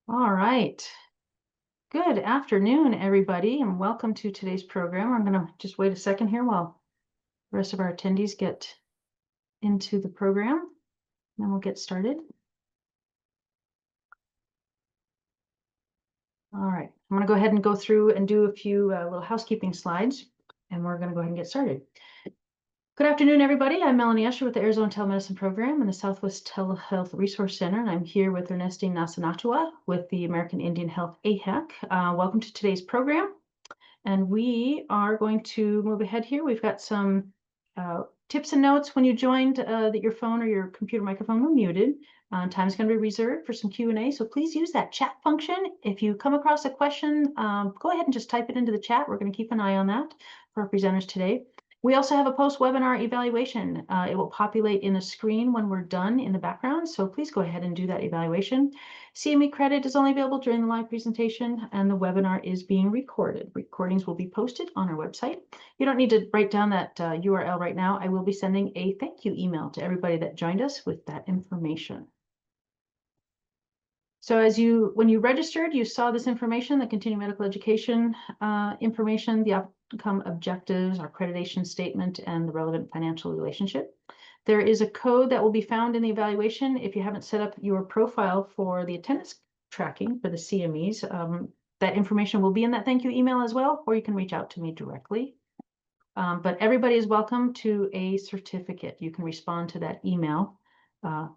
All right. Good afternoon, everybody, and welcome to today's program. I'm going to just wait a second here while the rest of our attendees get into the program, and then we'll get started. All right. I'm going to go ahead and go through and do a few little housekeeping slides, and we're going to go ahead and get started. Good afternoon, everybody. I'm Melanie Escher with the Arizona Telemedicine Program and the Southwest Telehealth Resource Center, and I'm here with Ernestine Nasanatua with the American Indian Health AHEC. Welcome to today's program. And we are going to move ahead here. We've got some tips and notes when you joined that your phone or your computer microphone were muted. Time's going to be reserved for some Q&A, so please use that chat function. If you come across a question, go ahead and just type it into the chat. We're going to keep an eye on that for our presenters today. We also have a post-webinar evaluation. It will populate in a screen when we're done in the background, so please go ahead and do that evaluation. CME credit is only available during the live presentation, and the webinar is being recorded. Recordings will be posted on our website. You don't need to write down that URL right now. I will be sending a thank you email to everybody that joined us with that information. So when you registered, you saw this information, the continuing medical education information, the outcome objectives, our accreditation statement, and the relevant financial relationship. There is a code that will be found in the evaluation if you haven't set up your profile for the attendance tracking for the CMEs. That information will be in that thank you email as well, or you can reach out to me directly. But everybody is welcome to a certificate. You can respond to that email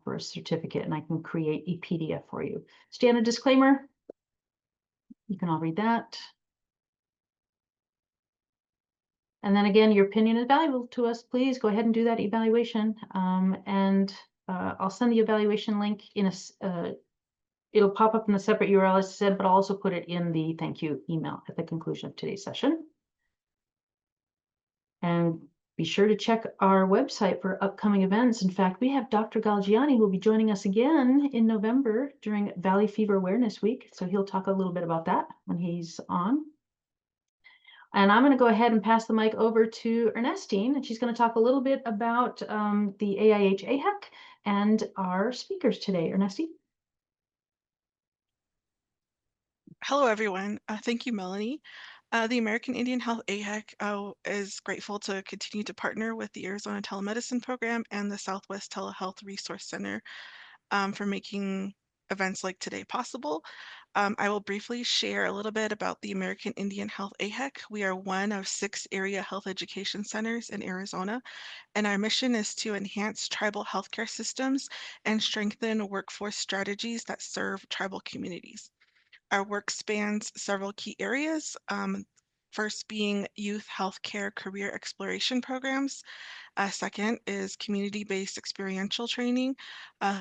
for a certificate, and I can create a PDF for you. Standard disclaimer, you can all read that. And then again, your opinion is valuable to us. Please go ahead and do that evaluation. I'll send the evaluation link in it'll pop up in the separate URL as I said, but I'll also put it in the thank you email at the conclusion of today's session. And be sure to check our website for upcoming events. In fact, we have Dr. Galgiani who will be joining us again in November during Valley Fever Awareness Week. So he'll talk a little bit about that when he's on. And I'm going to go ahead and pass the mic over to Ernestine, and she's going to talk a little bit about the AIH AHEC and our speakers today. Ernestine? Hello, everyone. Thank you, Melanie. The American Indian Health AHEC is grateful to continue to partner with the Arizona Telemedicine Program and the Southwest Telehealth Resource Center for making events like today possible. I will briefly share a little bit about the American Indian Health AHEC. We are one of 6 area health education centers in Arizona, and our mission is to enhance tribal healthcare systems and strengthen workforce strategies that serve tribal communities. Our work spans several key areas. First being youth healthcare career exploration programs. Second is community-based experiential training.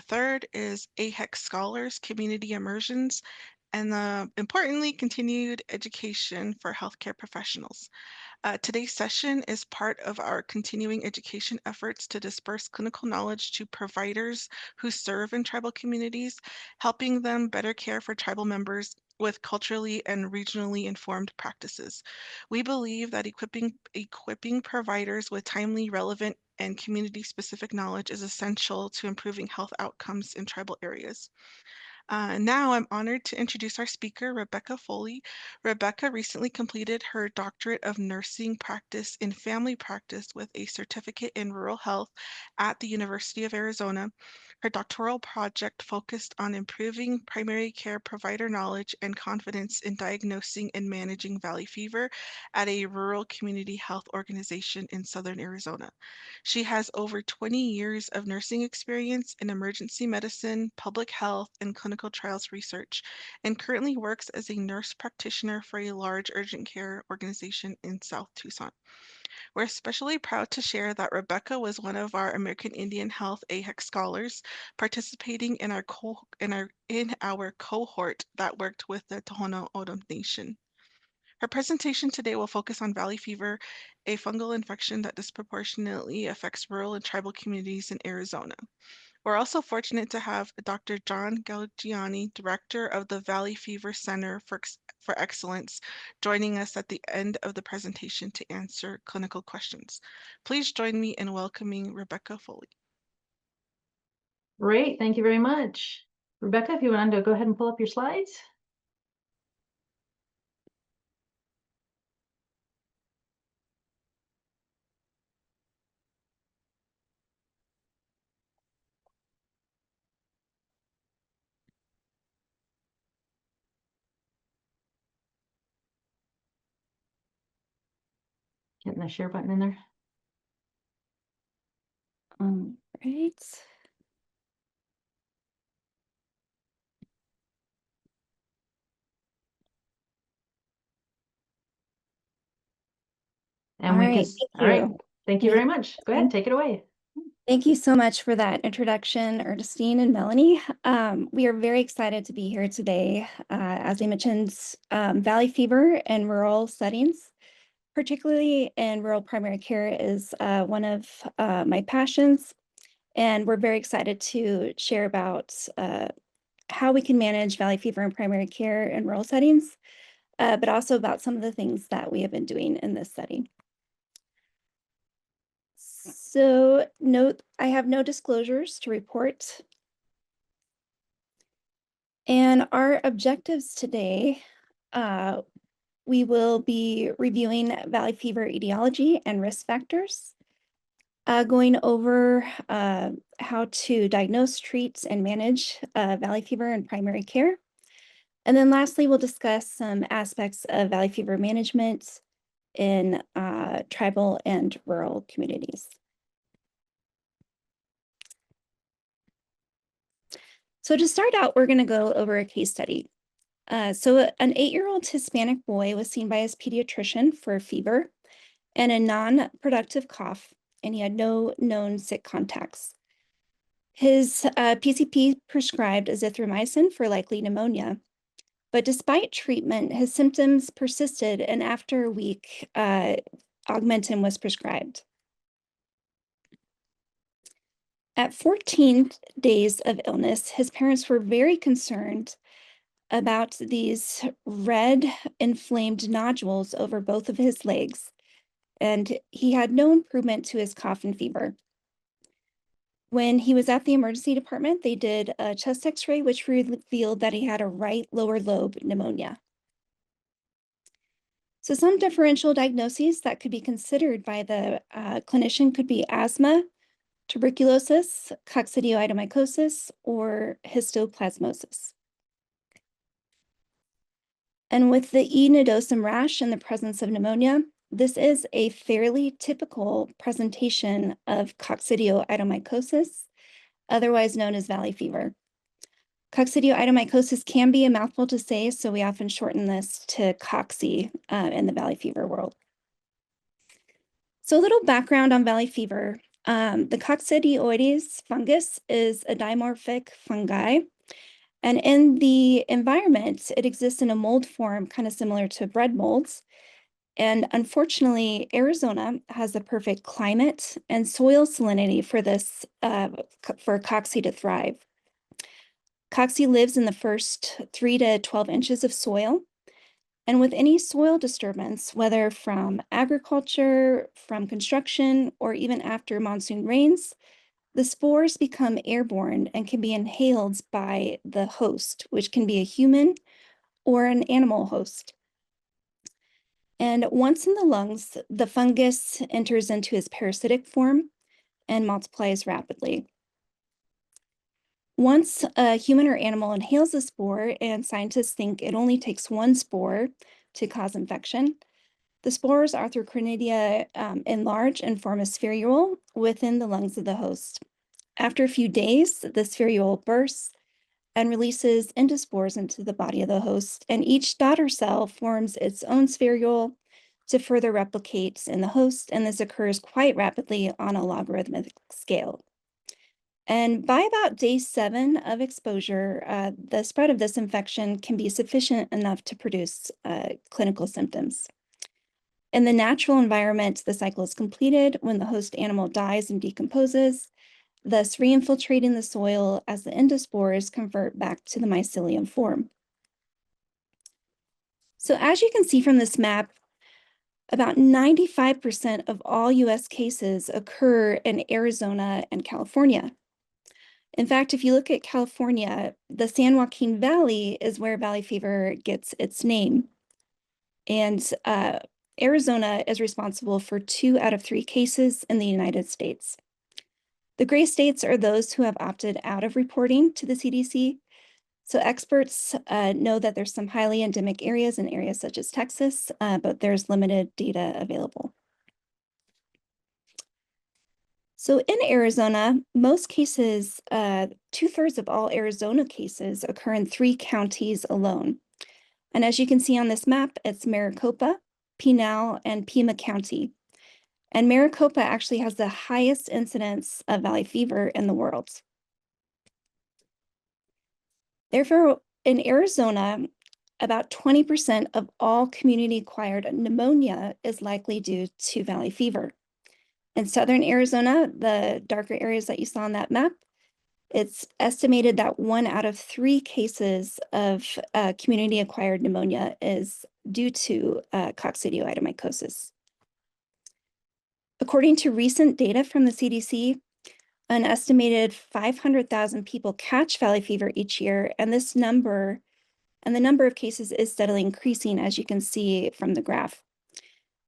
Third is AHEC Scholars community immersions. And importantly, continued education for healthcare professionals. Today's session is part of our continuing education efforts to disperse clinical knowledge to providers who serve in tribal communities, helping them better care for tribal members with culturally and regionally informed practices. We believe that equipping providers with timely, relevant, and community-specific knowledge is essential to improving health outcomes in tribal areas. Now I'm honored to introduce our speaker, Rebecca Foley. Rebecca recently completed her Doctorate of Nursing Practice in Family Practice with a certificate in rural health at the University of Arizona. Her doctoral project focused on improving primary care provider knowledge and confidence in diagnosing and managing valley fever at a rural community health organization in southern Arizona. She has over 20 years of nursing experience in emergency medicine, public health, and clinical trials research, and currently works as a nurse practitioner for a large urgent care organization in South Tucson. We're especially proud to share that Rebecca was one of our American Indian Health AHEC scholars participating in our cohort that worked with the Tohono O'odham Nation. Her presentation today will focus on valley fever, a fungal infection that disproportionately affects rural and tribal communities in Arizona. We're also fortunate to have Dr. John Galgiani, Director of the Valley Fever Center for Excellence, joining us at the end of the presentation to answer clinical questions. Please join me in welcoming Rebecca Foley. Great, thank you very much. Rebecca, if you want to go ahead and pull up your slides. Getting the share button in there. Right. And All we right, can, thank all right. you. Thank you very much. Go ahead, take it away. Thank you so much for that introduction, Ernestine and Melanie. We are very excited to be here today. As I mentioned, valley fever in rural settings, particularly in rural primary care, is one of my passions. And we're very excited to share about how we can manage valley fever in primary care in rural settings, but also about some of the things that we have been doing in this setting. So note, I have no disclosures to report. And our objectives today, we will be reviewing valley fever etiology and risk factors, going over how to diagnose, treat, and manage valley fever in primary care. And then lastly, we'll discuss some aspects of valley fever management in tribal and rural communities. So to start out, we're going to go over a case study. So an 8-year-old Hispanic boy was seen by his pediatrician for a fever and a non-productive cough, and he had no known sick contacts. His PCP prescribed azithromycin for likely pneumonia, but despite treatment, his symptoms persisted, and after a week, Augmentin was prescribed. At 14 days of illness, his parents were very concerned about these red inflamed nodules over both of his legs, and he had no improvement to his cough and fever. When he was at the emergency department, they did a chest x-ray, which revealed that he had a right lower lobe pneumonia. So some differential diagnoses that could be considered by the clinician could be asthma, tuberculosis, coccidioidomycosis, or histoplasmosis. And with the E. nodosum rash in the presence of pneumonia, this is a fairly typical presentation of coccidioidomycosis, otherwise known as valley fever. Coccidioidomycosis can be a mouthful to say, so we often shorten this to cocci in the valley fever world. So a little background on valley fever. The Coccidioides fungus is a dimorphic fungi, and in the environment, it exists in a mold form kind of similar to bread molds. And unfortunately, Arizona has the perfect climate and soil salinity for this, for cocci to thrive. Cocci lives in the first 3 to 12 inches of soil. And with any soil disturbance, whether from agriculture, from construction, or even after monsoon rains, the spores become airborne and can be inhaled by the host, which can be a human or an animal host. And once in the lungs, the fungus enters into its parasitic form and multiplies rapidly. Once a human or animal inhales the spore, and scientists think it only takes one spore to cause infection, the spores arthrocrinidia enlarge and form a spherule within the lungs of the host. After a few days, the spherule bursts and releases endospores into the body of the host, and each daughter cell forms its own spherule to further replicate in the host, and this occurs quite rapidly on a logarithmic scale. And by about day 7 of exposure, the spread of this infection can be sufficient enough to produce clinical symptoms. In the natural environment, the cycle is completed when the host animal dies and decomposes, thus reinfiltrating the soil as the endospores convert back to the mycelium form. So as you can see from this map, about 95% of all US cases occur in Arizona and California. In fact, if you look at California, the San Joaquin Valley is where valley fever gets its name. And Arizona is responsible for 2 out of 3 cases in the United States. The gray states are those who have opted out of reporting to the CDC. So experts know that there's some highly endemic areas in areas such as Texas, but there's limited data available. So in Arizona, most cases, 2/3 of all Arizona cases occur in 3 counties alone. And as you can see on this map, it's Maricopa, Pinal, and Pima County. And Maricopa actually has the highest incidence of valley fever in the world. Therefore, in Arizona, about 20% of all community-acquired pneumonia is likely due to valley fever. In southern Arizona, the darker areas that you saw on that map, it's estimated that 1 out of 3 cases of community-acquired pneumonia is due to coccidioidomycosis. According to recent data from the CDC, an estimated 500,000 people catch valley fever each year, and the number of cases is steadily increasing, as you can see from the graph.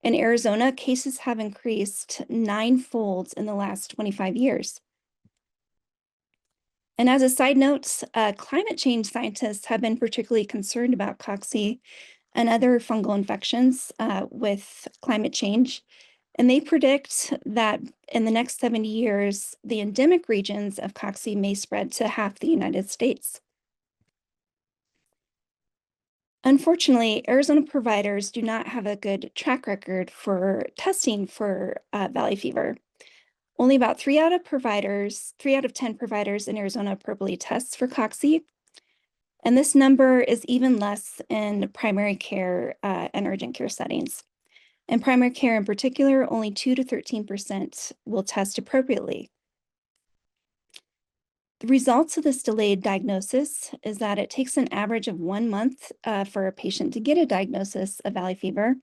In Arizona, cases have increased 9-fold in the last 25 years. And as a side note, climate change scientists have been particularly concerned about cocci and other fungal infections with climate change. And they predict that in the next 70 years, the endemic regions of cocci may spread to half the United States. Unfortunately, Arizona providers do not have a good track record for testing for valley fever. Only about 3 out of 10 providers in Arizona appropriately tests for cocci. And this number is even less in primary care and urgent care settings. In primary care in particular, only 2 to 13% will test appropriately. The results of this delayed diagnosis is that it takes an average of 1 month for a patient to get a diagnosis of valley fever,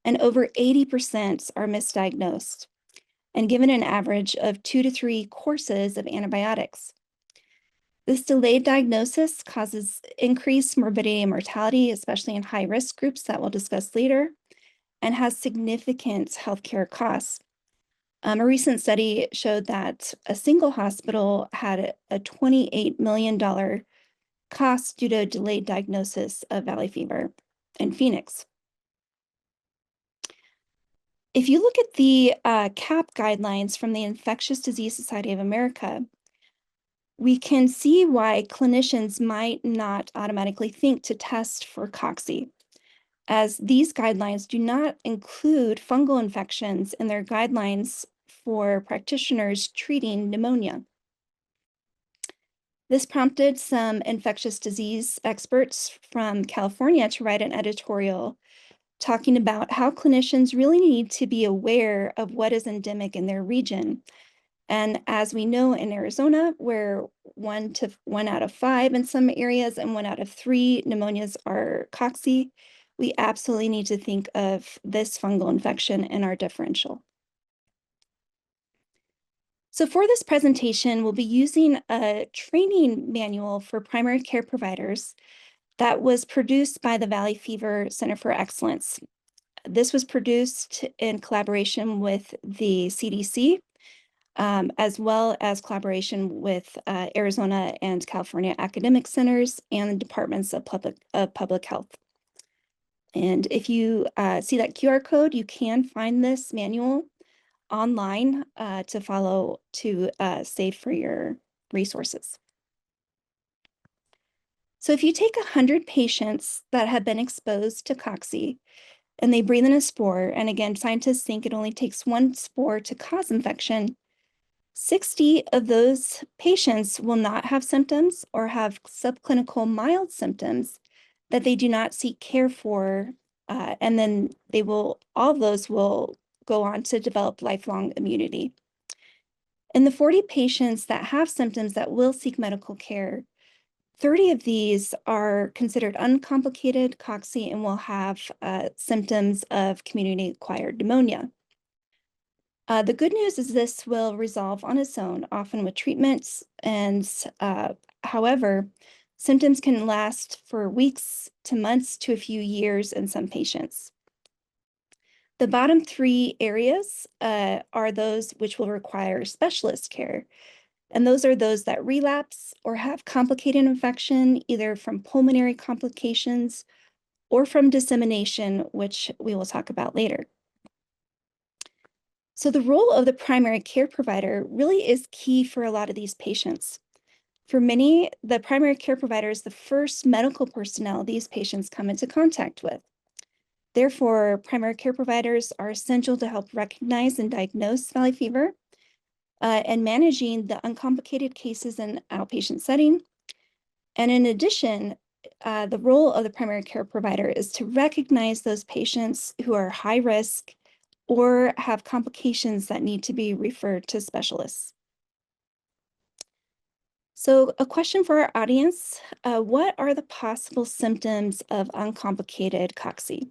and over 80% are misdiagnosed and given an average of 2 to 3 courses of antibiotics. This delayed diagnosis causes increased morbidity and mortality, especially in high-risk groups that we'll discuss later, and has significant healthcare costs. A recent study showed that a single hospital had a $28 million cost due to a delayed diagnosis of valley fever in Phoenix. If you look at the CAP guidelines from the Infectious Disease Society of America, we can see why clinicians might not automatically think to test for cocci, as these guidelines do not include fungal infections in their guidelines for practitioners treating pneumonia. This prompted some infectious disease experts from California to write an editorial talking about how clinicians really need to be aware of what is endemic in their region. And as we know in Arizona, where 1 out of 5 in some areas and 1 out of 3 pneumonias are cocci, we absolutely need to think of this fungal infection in our differential. So for this presentation, we'll be using a training manual for primary care providers that was produced by the Valley Fever Center for Excellence. This was produced in collaboration with the CDC, as well as collaboration with Arizona and California academic centers and the departments of public health. And if you see that QR code, you can find this manual online to follow to save for your resources. So if you take 100 patients that have been exposed to cocci and they breathe in a spore, and again, scientists think it only takes 1 spore to cause infection, 60 of those patients will not have symptoms or have subclinical mild symptoms that they do not seek care for, and then all of those will go on to develop lifelong immunity. In the 40 patients that have symptoms that will seek medical care, 30 of these are considered uncomplicated cocci and will have symptoms of community-acquired pneumonia. The good news is this will resolve on its own, often with treatments, and however, symptoms can last for weeks to months to a few years in some patients. The bottom three areas are those which will require specialist care, and those are those that relapse or have complicated infection, either from pulmonary complications or from dissemination, which we will talk about later. So the role of the primary care provider really is key for a lot of these patients. For many, the primary care provider is the first medical personnel these patients come into contact with. Therefore, primary care providers are essential to help recognize and diagnose valley fever and managing the uncomplicated cases in outpatient setting. And in addition, the role of the primary care provider is to recognize those patients who are high risk or have complications that need to be referred to specialists. So a question for our audience, what are the possible symptoms of uncomplicated cocci?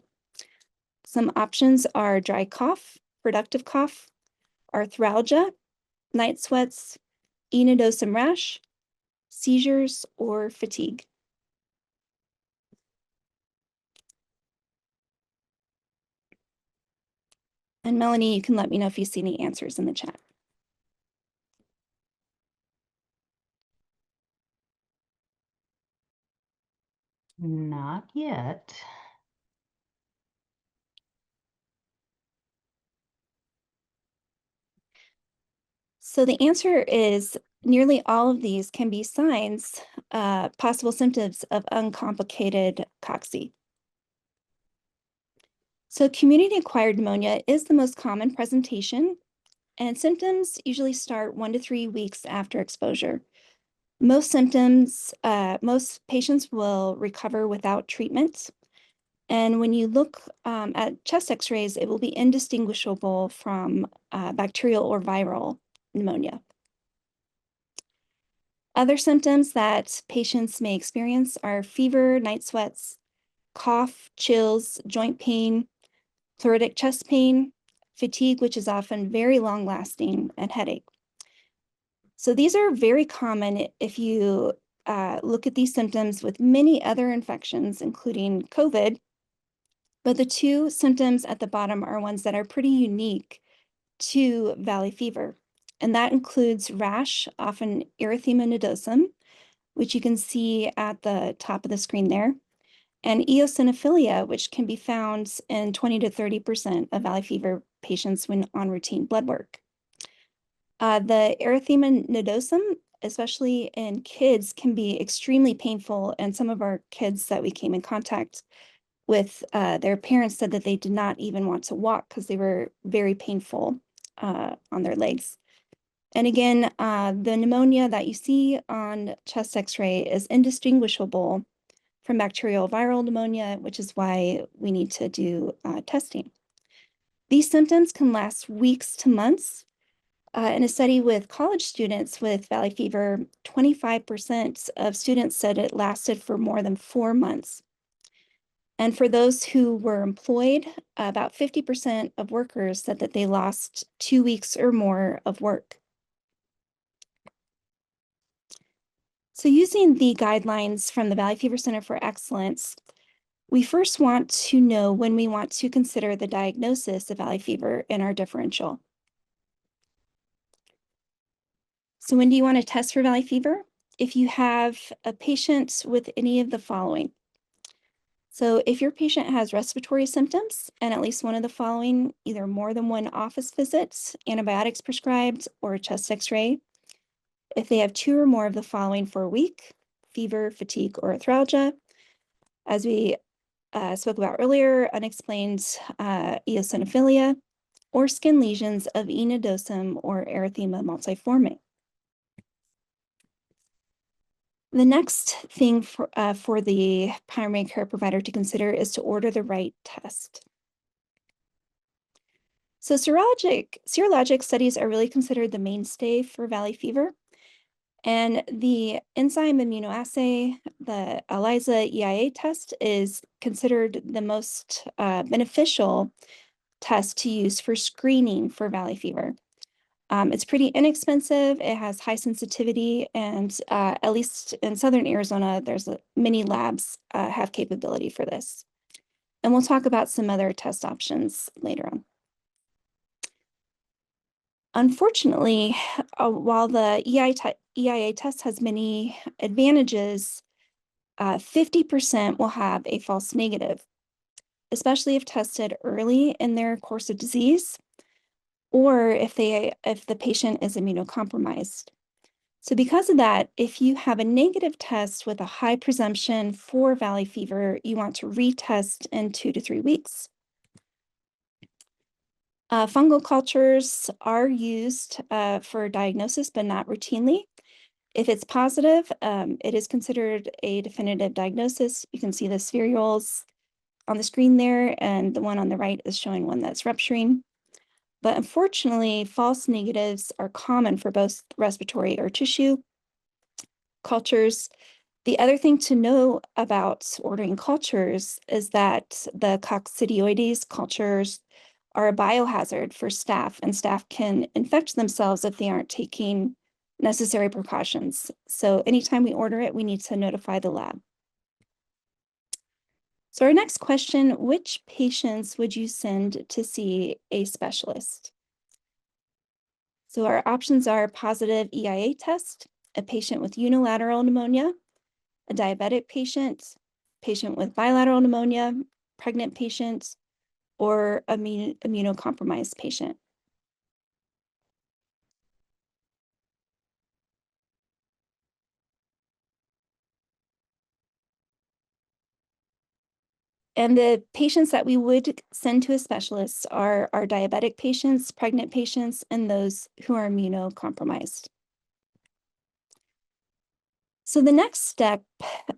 Some options are dry cough, productive cough, arthralgia, night sweats, enodosum rash, seizures, or fatigue. And Melanie, you can let me know if you see any answers in the chat. Not yet. So the answer is nearly all of these can be signs, possible symptoms of uncomplicated cocci. So community-acquired pneumonia is the most common presentation, and symptoms usually start 1 to 3 weeks after exposure. Most patients will recover without treatment. And when you look at chest x-rays, it will be indistinguishable from bacterial or viral pneumonia. Other symptoms that patients may experience are fever, night sweats, cough, chills, joint pain, pleuritic chest pain, fatigue, which is often very long-lasting, and headache. So these are very common if you look at these symptoms with many other infections, including COVID. But the two symptoms at the bottom are ones that are pretty unique to valley fever. And that includes rash, often erythema nodosum, which you can see at the top of the screen there, and eosinophilia, which can be found in 20 to 30% of valley fever patients when on routine blood work. The erythema nodosum, especially in kids, can be extremely painful, and some of our kids that we came in contact with, their parents said that they did not even want to walk because they were very painful on their legs. And again, the pneumonia that you see on chest x-ray is indistinguishable from bacterial viral pneumonia, which is why we need to do testing. These symptoms can last weeks to months. In a study with college students with valley fever, 25% of students said it lasted for more than 4 months. And for those who were employed, about 50% of workers said that they lost 2 weeks or more of work. So using the guidelines from the Valley Fever Center for Excellence, we first want to know when we want to consider the diagnosis of valley fever in our differential. So when do you want to test for valley fever? If you have a patient with any of the following. So if your patient has respiratory symptoms and at least one of the following, either more than one office visit, antibiotics prescribed, or a chest x-ray. If they have 2 or more of the following for a week, fever, fatigue, or arthralgia. As we spoke about earlier, unexplained eosinophilia, or skin lesions of enodosum or erythema multiforme. The next thing for the primary care provider to consider is to order the right test. So serologic studies are really considered the mainstay for valley fever. And the enzyme immunoassay, the ELISA EIA test, is considered the most beneficial test to use for screening for valley fever. It's pretty inexpensive. It has high sensitivity, and at least in Southern Arizona, there's many labs have capability for this. And we'll talk about some other test options later on. Unfortunately, while the EIA test has many advantages, 50% will have a false negative, especially if tested early in their course of disease, or if the patient is immunocompromised. So because of that, if you have a negative test with a high presumption for valley fever, you want to retest in 2 to 3 weeks. Fungal cultures are used for diagnosis, but not routinely. If it's positive, it is considered a definitive diagnosis. You can see the spherules on the screen there, and the one on the right is showing one that's rupturing. But unfortunately, false negatives are common for both respiratory or tissue cultures. The other thing to know about ordering cultures is that the Coccidioides cultures are a biohazard for staff, and staff can infect themselves if they aren't taking necessary precautions. So anytime we order it, we need to notify the lab. So our next question, which patients would you send to see a specialist? So our options are positive EIA test, a patient with unilateral pneumonia, a diabetic patient, patient with bilateral pneumonia, pregnant patient, or immunocompromised patient. And the patients that we would send to a specialist are our diabetic patients, pregnant patients, and those who are immunocompromised. So the next step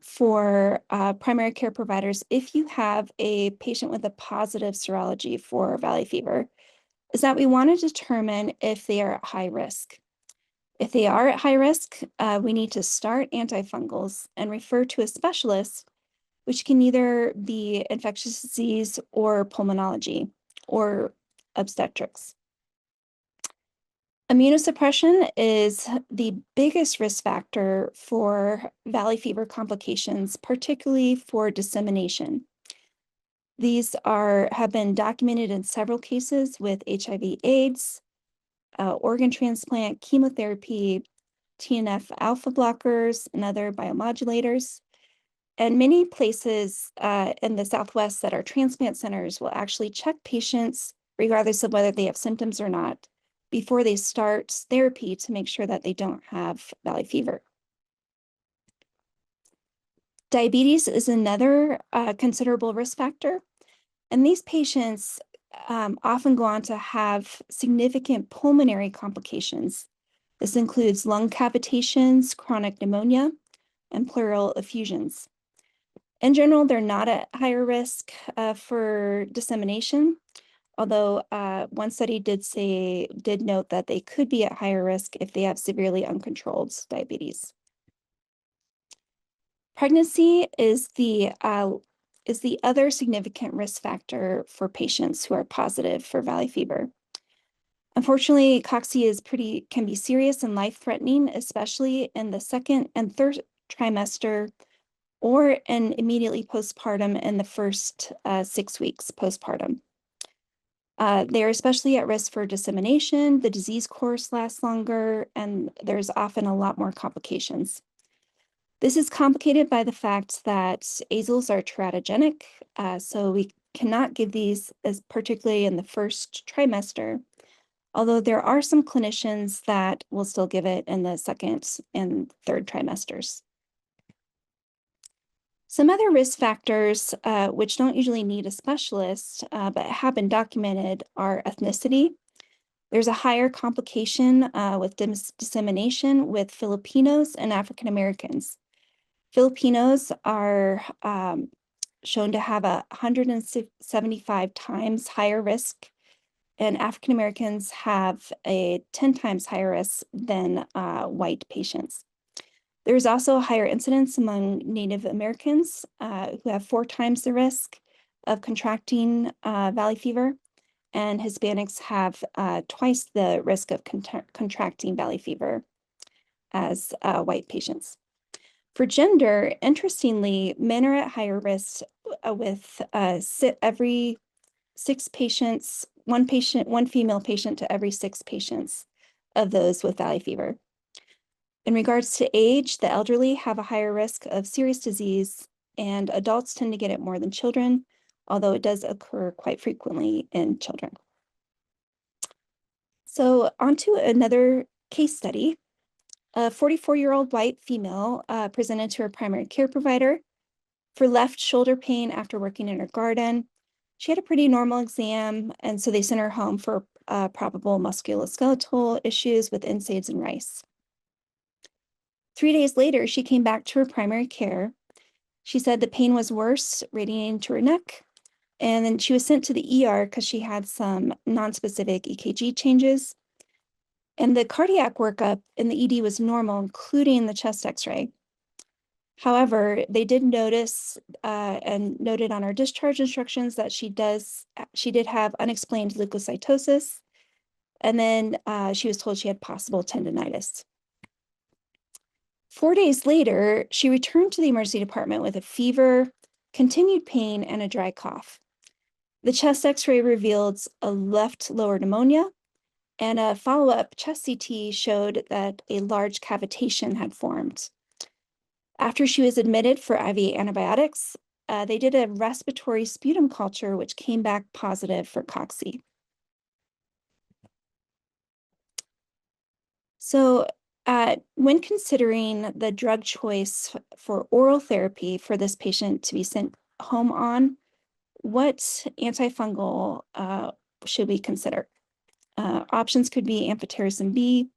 for primary care providers, if you have a patient with a positive serology for valley fever, is that we want to determine if they are at high risk. If they are at high risk, we need to start antifungals and refer to a specialist, which can either be infectious disease or pulmonology or obstetrics. Immunosuppression is the biggest risk factor for valley fever complications, particularly for dissemination. These have been documented in several cases with HIV/AIDS, organ transplant, chemotherapy, TNF alpha blockers, and other biomodulators. And many places in the Southwest that are transplant centers will actually check patients, regardless of whether they have symptoms or not, before they start therapy to make sure that they don't have valley fever. Diabetes is another considerable risk factor. And these patients often go on to have significant pulmonary complications. This includes lung cavitations, chronic pneumonia, and pleural effusions. In general, they're not at higher risk for dissemination, although one study did note that they could be at higher risk if they have severely uncontrolled diabetes. Pregnancy is the other significant risk factor for patients who are positive for valley fever. Unfortunately, cocci can be serious and life-threatening, especially in the second and third trimester, or immediately postpartum in the first 6 weeks postpartum. They're especially at risk for dissemination, the disease course lasts longer, and there's often a lot more complications. This is complicated by the fact that azels are teratogenic, so we cannot give these, particularly in the first trimester, although there are some clinicians that will still give it in the second and third trimesters. Some other risk factors, which don't usually need a specialist, but have been documented, are ethnicity. There's a higher complication with dissemination with Filipinos and African Americans. Filipinos are shown to have 175 times higher risk, and African Americans have a 10 times higher risk than white patients. There's also a higher incidence among Native Americans who have 4 times the risk of contracting valley fever, and Hispanics have twice the risk of contracting valley fever as white patients. For gender, interestingly, men are at higher risk with every 6 patients, one female patient to every 6 patients of those with valley fever. In regards to age, the elderly have a higher risk of serious disease, and adults tend to get it more than children, although it does occur quite frequently in children. So on to another case study. A 44-year-old white female presented to her primary care provider for left shoulder pain after working in her garden. She had a pretty normal exam, and so they sent her home for probable musculoskeletal issues with NSAIDs and rice. 3 days later, she came back to her primary care. She said the pain was worse, radiating to her neck, and then she was sent to the ER because she had some nonspecific EKG changes. And the cardiac workup in the ED was normal, including the chest X-ray. However, they did notice and noted on our discharge instructions that she did have unexplained leukocytosis, and then she was told she had possible tendinitis. 4 days later, she returned to the emergency department with a fever, continued pain, and a dry cough. The chest X-ray revealed a left lower pneumonia, and a follow-up chest CT showed that a large cavitation had formed. After she was admitted for IV antibiotics, they did a respiratory sputum culture, which came back positive for Cocci. So when considering the drug choice for oral therapy for this patient to be sent home on, what antifungal should we consider? Options could be amphotericin B,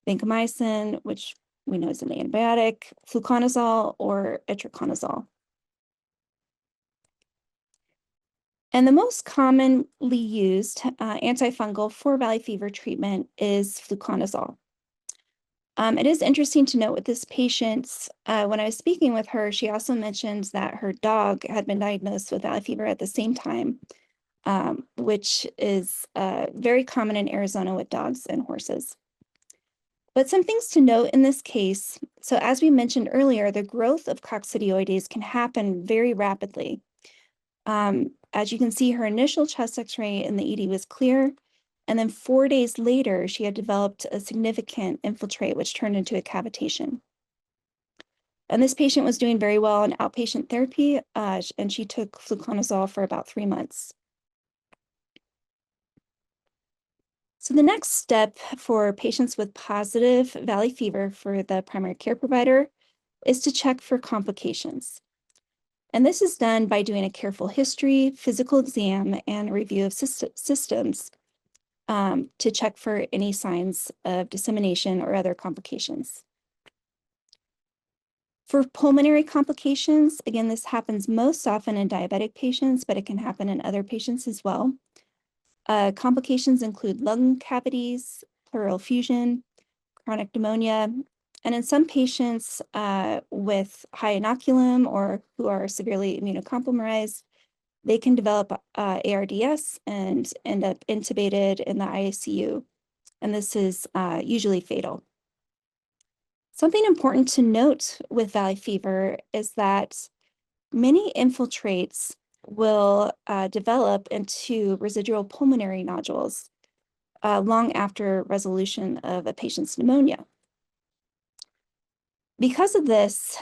vancomycin, which we know is an antibiotic, fluconazole, or itraconazole. And the most commonly used antifungal for valley fever treatment is fluconazole. It is interesting to note with this patient, when I was speaking with her, she also mentioned that her dog had been diagnosed with valley fever at the same time, which is very common in Arizona with dogs and horses. But some things to note in this case, so as we mentioned earlier, the growth of Coccidioides can happen very rapidly. As you can see, her initial chest X-ray in the ED was clear, and then 4 days later, she had developed a significant infiltrate, which turned into a cavitation. And this patient was doing very well on outpatient therapy, and she took fluconazole for about 3 months. So the next step for patients with positive valley fever for the primary care provider is to check for complications. And this is done by doing a careful history, physical exam, and a review of systems to check for any signs of dissemination or other complications. For pulmonary complications, again, this happens most often in diabetic patients, but it can happen in other patients as well. Complications include lung cavities, pleural effusion, chronic pneumonia, and in some patients with high inoculum or who are severely immunocompromised, they can develop ARDS and end up intubated in the ICU, and this is usually fatal. Something important to note with valley fever is that many infiltrates will develop into residual pulmonary nodules long after resolution of a patient's pneumonia. Because of this,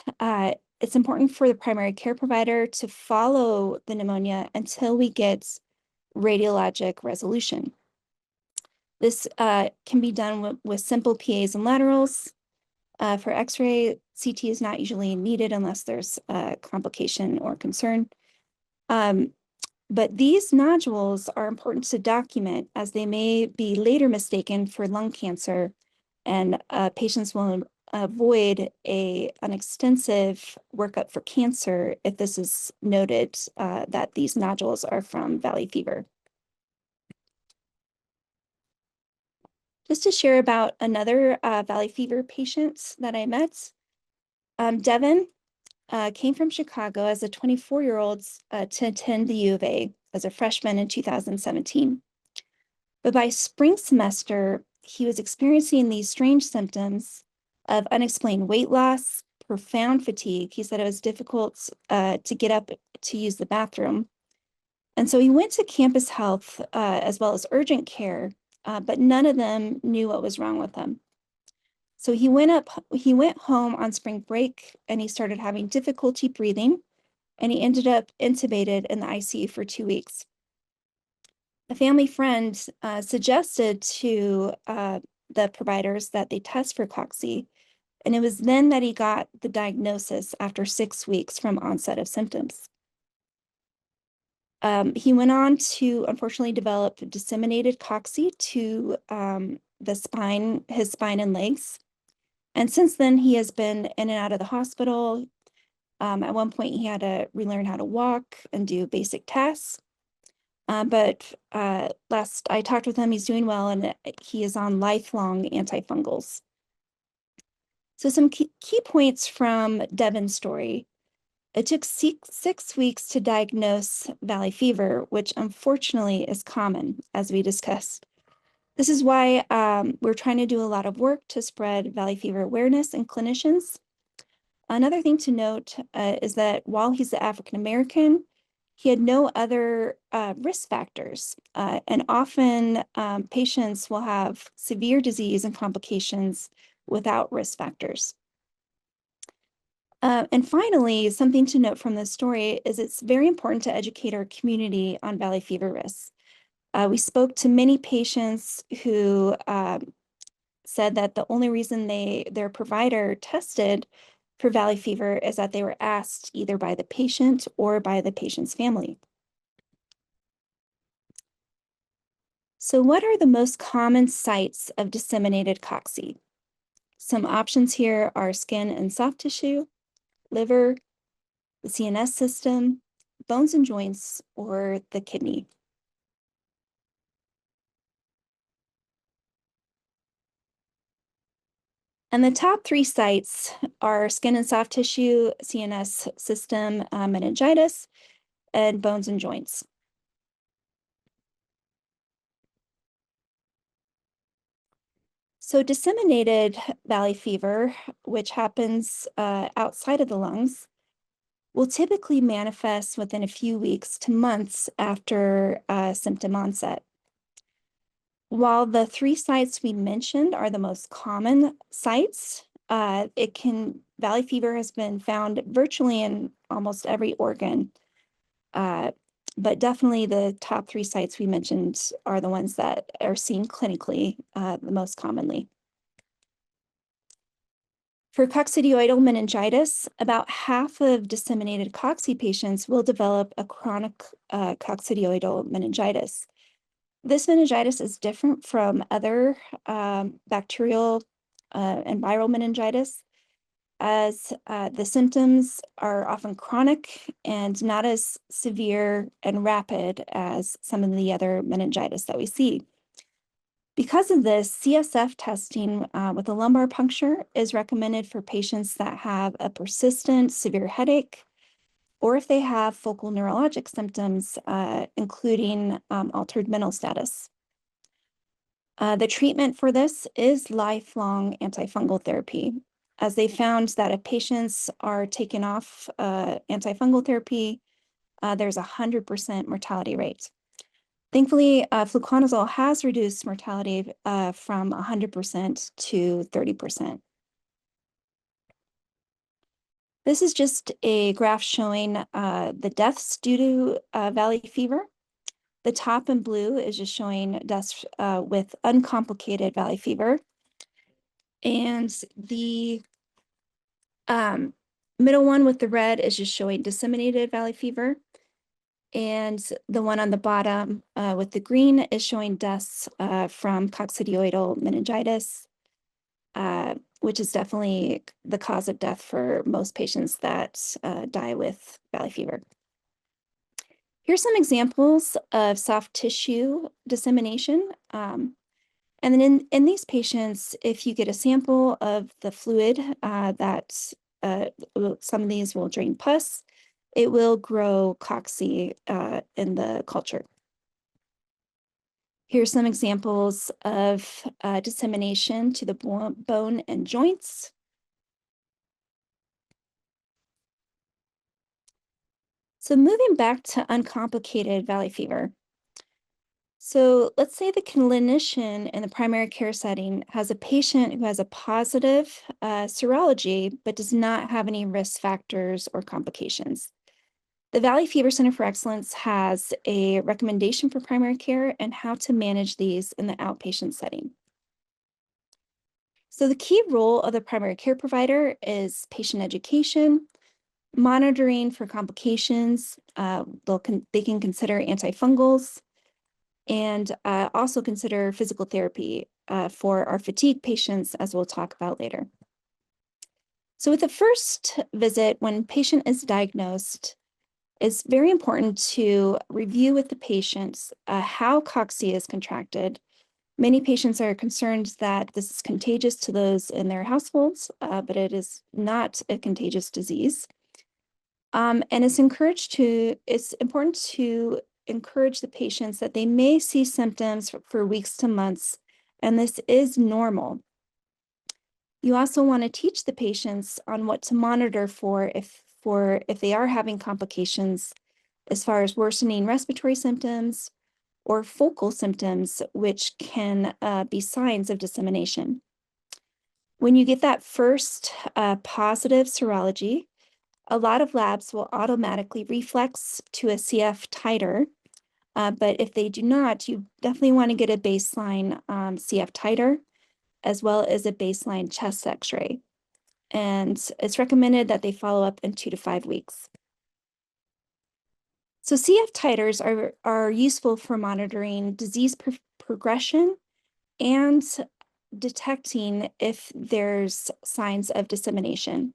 it's important for the primary care provider to follow the pneumonia until we get radiologic resolution. This can be done with simple PAs and laterals. For X-ray, CT is not usually needed unless there's a complication or concern. But these nodules are important to document as they may be later mistaken for lung cancer, and patients will avoid an extensive workup for cancer if this is noted that these nodules are from valley fever. Just to share about another valley fever patient that I met, Devin came from Chicago as a 24-year-old to attend the U of A as a freshman in 2017. But by spring semester, he was experiencing these strange symptoms of unexplained weight loss, profound fatigue. He said it was difficult to get up to use the bathroom. And so he went to campus health as well as urgent care, but none of them knew what was wrong with him. So he went home on spring break and he started having difficulty breathing, and he ended up intubated in the ICU for 2 weeks. A family friend suggested to the providers that they test for Cocci, and it was then that he got the diagnosis after 6 weeks from onset of symptoms. He went on to unfortunately develop disseminated Cocci to his spine and legs. And since then, he has been in and out of the hospital. At one point, he had to relearn how to walk and do basic tasks. But last I talked with him, he's doing well, and he is on lifelong antifungals. So some key points from Devin's story. It took 6 weeks to diagnose valley fever, which unfortunately is common, as we discussed. This is why we're trying to do a lot of work to spread valley fever awareness in clinicians. Another thing to note is that while he's African American, he had no other risk factors. And often patients will have severe disease and complications without risk factors. And finally, something to note from this story is it's very important to educate our community on valley fever risks. We spoke to many patients who said that the only reason their provider tested for valley fever is that they were asked either by the patient or by the patient's family. So what are the most common sites of disseminated Cocci? Some options here are skin and soft tissue, liver, the CNS system, bones and joints, or the kidney. And the top 3 sites are skin and soft tissue, CNS system, meningitis, and bones and joints. So disseminated valley fever, which happens outside of the lungs, will typically manifest within a few weeks to months after symptom onset. While the 3 sites we mentioned are the most common sites, valley fever has been found virtually in almost every organ. But definitely the top 3 sites we mentioned are the ones that are seen clinically the most commonly. For coccidioidal meningitis, about half of disseminated Cocci patients will develop a chronic coccidioidal meningitis. This meningitis is different from other bacterial and viral meningitis, as the symptoms are often chronic and not as severe and rapid as some of the other meningitis that we see. Because of this, CSF testing with a lumbar puncture is recommended for patients that have a persistent severe headache, or if they have focal neurologic symptoms, including altered mental status. The treatment for this is lifelong antifungal therapy, as they found that if patients are taken off antifungal therapy, there's a 100% mortality rate. Thankfully, fluconazole has reduced mortality from 100% to 30%. This is just a graph showing the deaths due to valley fever. The top in blue is just showing deaths with uncomplicated valley fever. And the middle one with the red is just showing disseminated valley fever. And the one on the bottom with the green is showing deaths from coccidioidal meningitis, which is definitely the cause of death for most patients that die with valley fever. Here's some examples of soft tissue dissemination. And then in these patients, if you get a sample of the fluid that some of these will drain pus. It will grow cocci in the culture. Here's some examples of dissemination to the bone and joints. So moving back to uncomplicated valley fever. So let's say the clinician in the primary care setting has a patient who has a positive serology, but does not have any risk factors or complications. The Valley Fever Center for Excellence has a recommendation for primary care and how to manage these in the outpatient setting. So the key role of the primary care provider is patient education, monitoring for complications. They can consider antifungals, and also consider physical therapy for our fatigue patients, as we'll talk about later. So with the first visit, when patient is diagnosed, it's very important to review with the patients how cocci is contracted. Many patients are concerned that this is contagious to those in their households, but it is not a contagious disease. And it's important to encourage the patients that they may see symptoms for weeks to months, and this is normal. You also want to teach the patients on what to monitor for if they are having complications as far as worsening respiratory symptoms or focal symptoms, which can be signs of dissemination. When you get that first positive serology, a lot of labs will automatically reflex to a CF titer, but if they do not, you definitely want to get a baseline CF titer as well as a baseline chest x-ray. And it's recommended that they follow up in 2 to 5 weeks. So CF titers are useful for monitoring disease progression and detecting if there's signs of dissemination.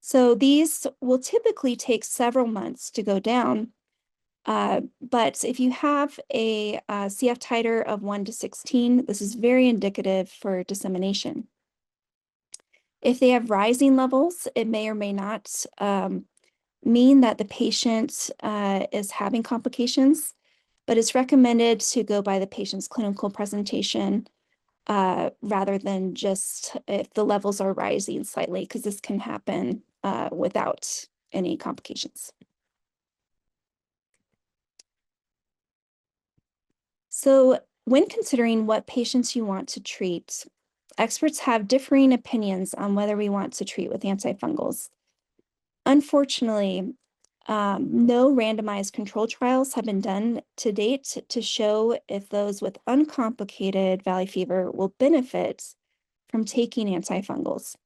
So these will typically take several months to go down, but if you have a CF titer of 1 to 16, this is very indicative for dissemination. If they have rising levels, it may or may not mean that the patient is having complications, but it's recommended to go by the patient's clinical presentation rather than just if the levels are rising slightly, because this can happen without any complications. So when considering what patients you want to treat, experts have differing opinions on whether we want to treat with antifungals. Unfortunately, no randomized control trials have been done to date to show if those with uncomplicated valley fever will benefit from taking antifungals.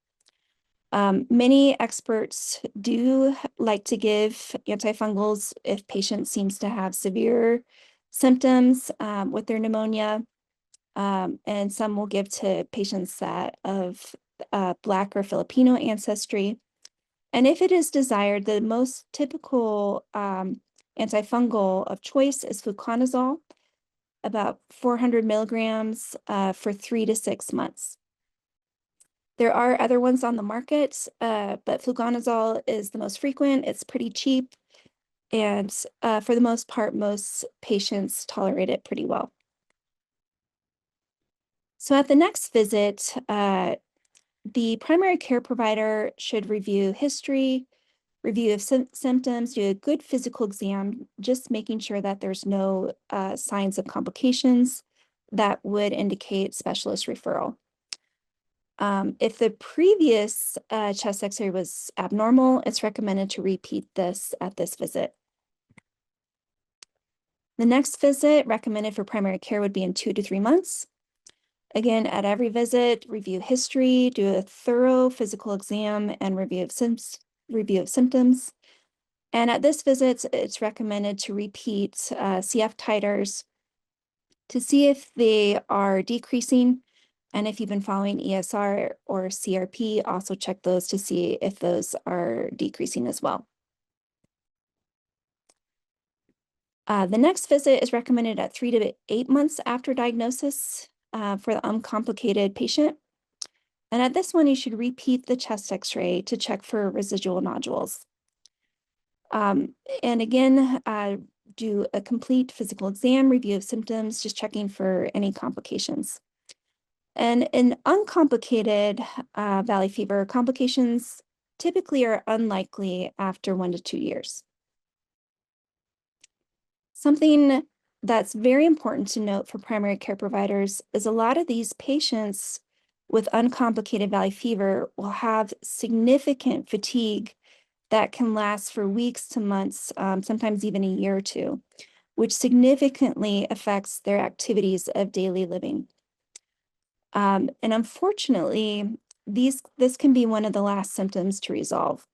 Many experts do like to give antifungals if patient seems to have severe symptoms with their pneumonia, and some will give to patients that of Black or Filipino ancestry. And if it is desired, the most typical antifungal of choice is fluconazole, about 400 milligrams for 3 to 6 months. There are other ones on the market, but fluconazole is the most frequent. It's pretty cheap. And for the most part, most patients tolerate it pretty well. So at the next visit, the primary care provider should review history, review of symptoms, do a good physical exam, just making sure that there's no signs of complications that would indicate specialist referral. If the previous chest x-ray was abnormal, it's recommended to repeat this at this visit. The next visit recommended for primary care would be in 2 to 3 months. Again, at every visit, review history, do a thorough physical exam and review of symptoms. And at this visit, it's recommended to repeat CF titers to see if they are decreasing. And if you've been following ESR or CRP, also check those to see if those are decreasing as well. The next visit is recommended at 3 to 8 months after diagnosis for the uncomplicated patient. And at this one, you should repeat the chest x-ray to check for residual nodules. And again, do a complete physical exam, review of symptoms, just checking for any complications. And in uncomplicated valley fever, complications typically are unlikely after 1 to 2 years. Something that's very important to note for primary care providers is a lot of these patients with uncomplicated valley fever will have significant fatigue that can last for weeks to months, sometimes even a year or two, which significantly affects their activities of daily living. And unfortunately, this can be one of the last symptoms to resolve.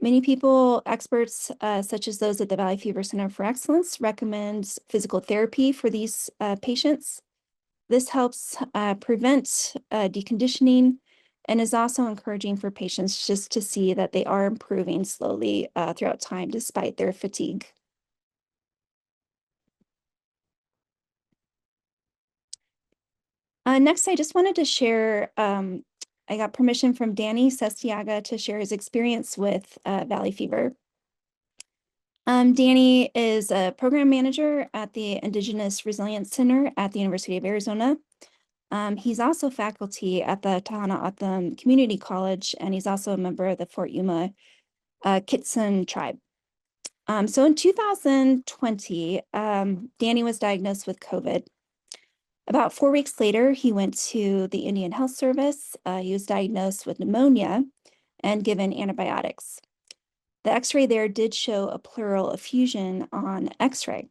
Many people, experts such as those at the Valley Fever Center for Excellence, recommend physical therapy for these patients. This helps prevent deconditioning and is also encouraging for patients just to see that they are improving slowly throughout time despite their fatigue. Next, I just wanted to share, I got permission from Danny Sestiaga to share his experience with valley fever. Danny is a program manager at the Indigenous Resilience Center at the University of Arizona. He's also faculty at the Tohono O'odham Community College, and he's also a member of the Fort Yuma Kitson tribe. So in 2020, Danny was diagnosed with COVID. About 4 weeks later, he went to the Indian Health Service. He was diagnosed with pneumonia and given antibiotics. The x-ray there did show a pleural effusion on x-ray.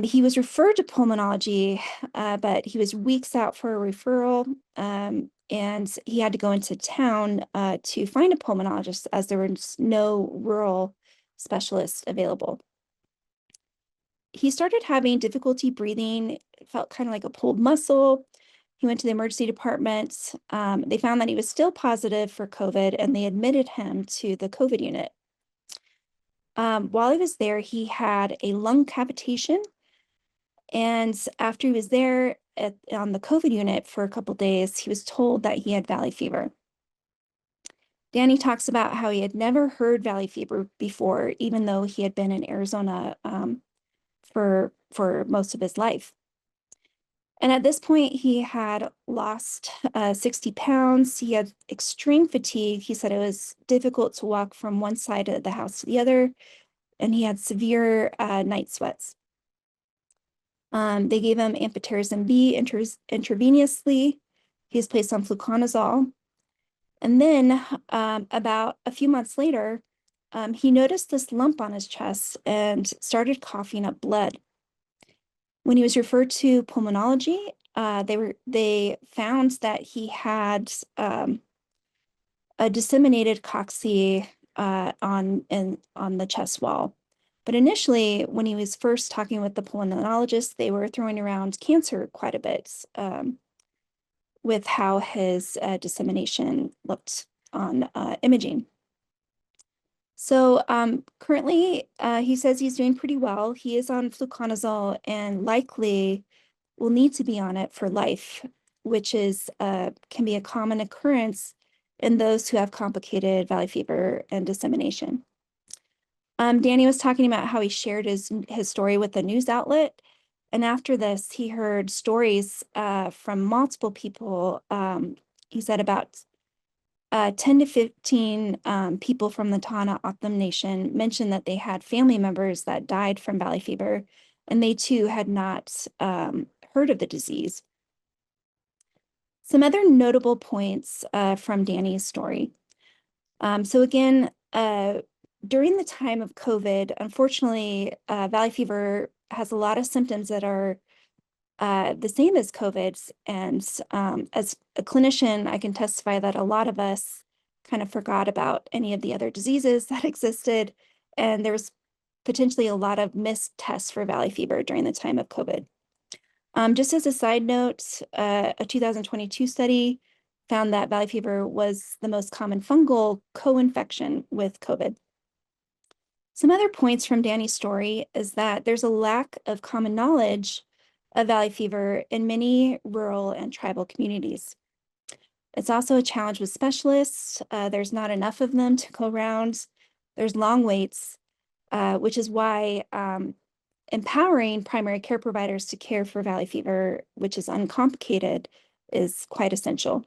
He was referred to pulmonology, but he was weeks out for a referral, and he had to go into town to find a pulmonologist as there was no rural specialist available. He started having difficulty breathing. It felt kind of like a pulled muscle. He went to the emergency department. They found that he was still positive for COVID, and they admitted him to the COVID unit. While he was there, he had a lung cavitation. And after he was there on the COVID unit for a couple of days, he was told that he had valley fever. Danny talks about how he had never heard valley fever before, even though he had been in Arizona for most of his life. And at this point, he had lost 60 pounds. He had extreme fatigue. He said it was difficult to walk from one side of the house to the other, and he had severe night sweats. They gave him amphotericin B intravenously. He was placed on fluconazole. And then about a few months later, he noticed this lump on his chest and started coughing up blood. When he was referred to pulmonology, they found that he had a disseminated cocci on the chest wall. But initially, when he was first talking with the pulmonologist, they were throwing around cancer quite a bit with how his dissemination looked on imaging. So currently, he says he's doing pretty well. He is on fluconazole and likely will need to be on it for life, which is can be a common occurrence in those who have complicated valley fever and dissemination. Danny was talking about how he shared his story with a news outlet. And after this, he heard stories from multiple people. He said about 10 to 15 people from the Tohono O'odham Nation mentioned that they had family members that died from valley fever, and they too had not heard of the disease. Some other notable points from Danny's story. So again, during the time of COVID, unfortunately, valley fever has a lot of symptoms that are the same as COVID's. And as a clinician, I can testify that a lot of us kind of forgot about any of the other diseases that existed. And there was potentially a lot of missed tests for valley fever during the time of COVID. Just as a side note, a 2022 study found that valley fever was the most common fungal co-infection with COVID. Some other points from Danny's story is that there's a lack of common knowledge of valley fever in many rural and tribal communities. It's also a challenge with specialists. There's not enough of them to go around. There's long waits, which is why empowering primary care providers to care for valley fever, which is uncomplicated, is quite essential.